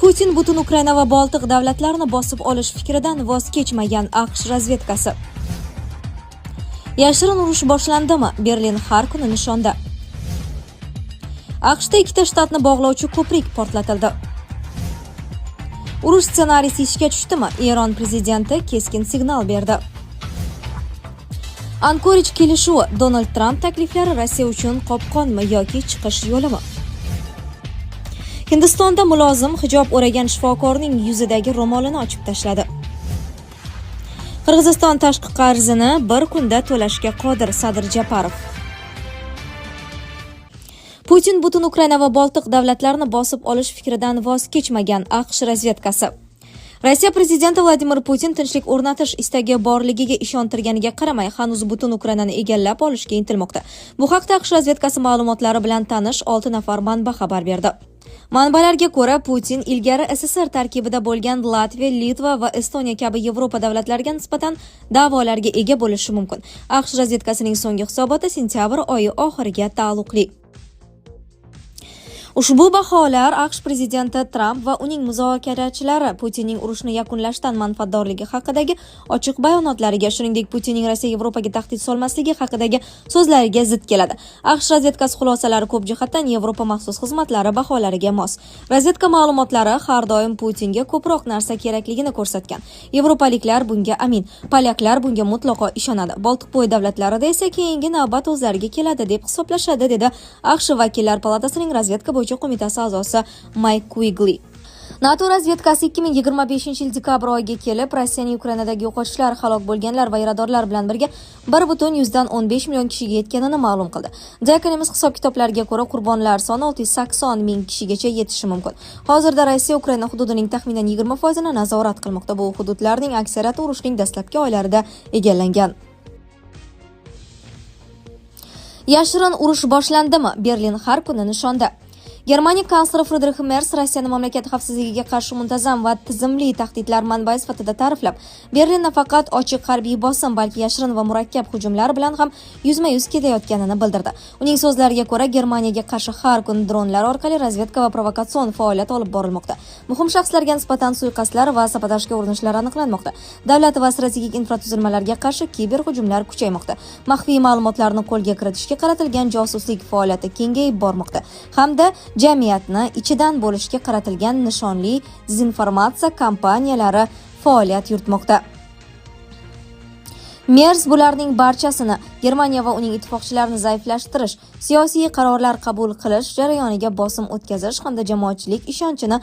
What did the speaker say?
Putin butun Ukraina va Boltiq davlatlarini bosib olish fikridan voz kechmagan AQSh razvedkasi. Yashirin urush boshlandimi? Berlin har kuni nishonda. AQShda ikkita shtatni bog'lovchi ko'prik portlatildi. Urush ssenariysi ishga tushdimi? Eron prezidenti keskin signal berdi. Ankorij kelishuvi: Donald Tramp takliflari Rossiya uchun qopqonmi yoki chiqish yo'limi? Hindistonda mulozim hijob o'ragan shifokorning yuzidagi ro'molini ochib tashladi. Qirg'iziston tashqi qarzini bir kunda to'lashga qodir — Sadir Japarov. Putin butun Ukraina va Boltiq davlatlarini bosib olish fikridan voz kechmagan AQSh razvedkasi. Rossiya prezidenti Vladimir Putin tinchlik o'rnatish istagi borligiga ishontirganiga qaramay, hanuz butun Ukrainani egallab olishga intilmoqda. Bu haqda AQSh razvedkasi ma'lumotlari bilan tanish 6 nafar manba xabar berdi. Manbalarga ko'ra, Putin ilgari SSR tarkibida bo'lgan Latviya, Litva va Estoniya kabi Yevropa davlatlariga nisbatan da'volarga ega bo'lishi mumkin. AQSh razvedkasining so'nggi hisoboti sentyabr oyi oxiriga taalluqli. Ushbu baholar AQSh prezidenti Tramp va uning muzokarachilari Putinning urushni yakunlashdan manfaatdorligi haqidagi ochiq bayonotlariga, shuningdek Putinning Rossiya Yevropaga tahdid solmasligi haqidagi so'zlariga zid keladi. AQSh razvedkasi xulosalari ko'p jihatdan Yevropa maxsus xizmatlari baholariga mos. Razvedka ma'lumotlari har doim Putinga ko'proq narsa kerakligini ko'rsatgan. Yevropaliklar bunga amin, polyaklar bunga mutlaqo ishonadi. Boltiqbo'yi davlatlarida esa keyingi navbat o'zlariga keladi deb hisoblashadi, dedi AQSh vakillar palatasining razvedka qo'mitasi a'zosi Mike Quigley. NATO razvedkasi 2025-yil dekabr oyiga kelib, Rossiyaning Ukrainadagi yo'qotishlar, halok bo'lganlar va yaradorlar bilan birga 1,15 million kishiga yetganini ma'lum qildi. The Economist hisob-kitoblariga ko'ra, qurbonlar soni 680 ming kishigacha yetishi mumkin. Hozirda Rossiya Ukraina hududining taxminan 20% nazorat qilmoqda. Bu hududlarning aksariyati urushning dastlabki oylarida egallangan. Yashirin urush boshlandimi? Berlin har kuni nishonda. Germaniya kansleri Friedrich Merz Rossiyani mamlakat xavfsizligiga qarshi muntazam va tizimli tahdidlar manbai sifatida ta'riflab, Berlinni faqat ochiq harbiy bosim, balki yashirin va murakkab hujumlar bilan ham yuzma-yuz kelayotganini bildirdi. Uning so'zlariga ko'ra, Germaniyaga qarshi har kuni dronlar orqali razvedka va provokatsion faoliyat olib borilmoqda. Muhim shaxslarga nisbatan suiqasdlar va sabotajga urinishlar aniqlanmoqda. Davlat va strategik infratuzilmalarga qarshi kiber hujumlar kuchaymoqda. Maxfiy ma'lumotlarni qo'lga kiritishga qaratilgan josuslik faoliyati kengayib bormoqda hamda jamiyatni ichidan bo'lishga qaratilgan nishonli dezinformatsiya kampaniyalari faoliyat yuritmoqda. Merz bularning barchasini Germaniya va uning ittifoqchilarini zaiflashtirish, siyosiy qarorlar qabul qilish jarayoniga bosim o'tkazish hamda jamoatchilik ishonchini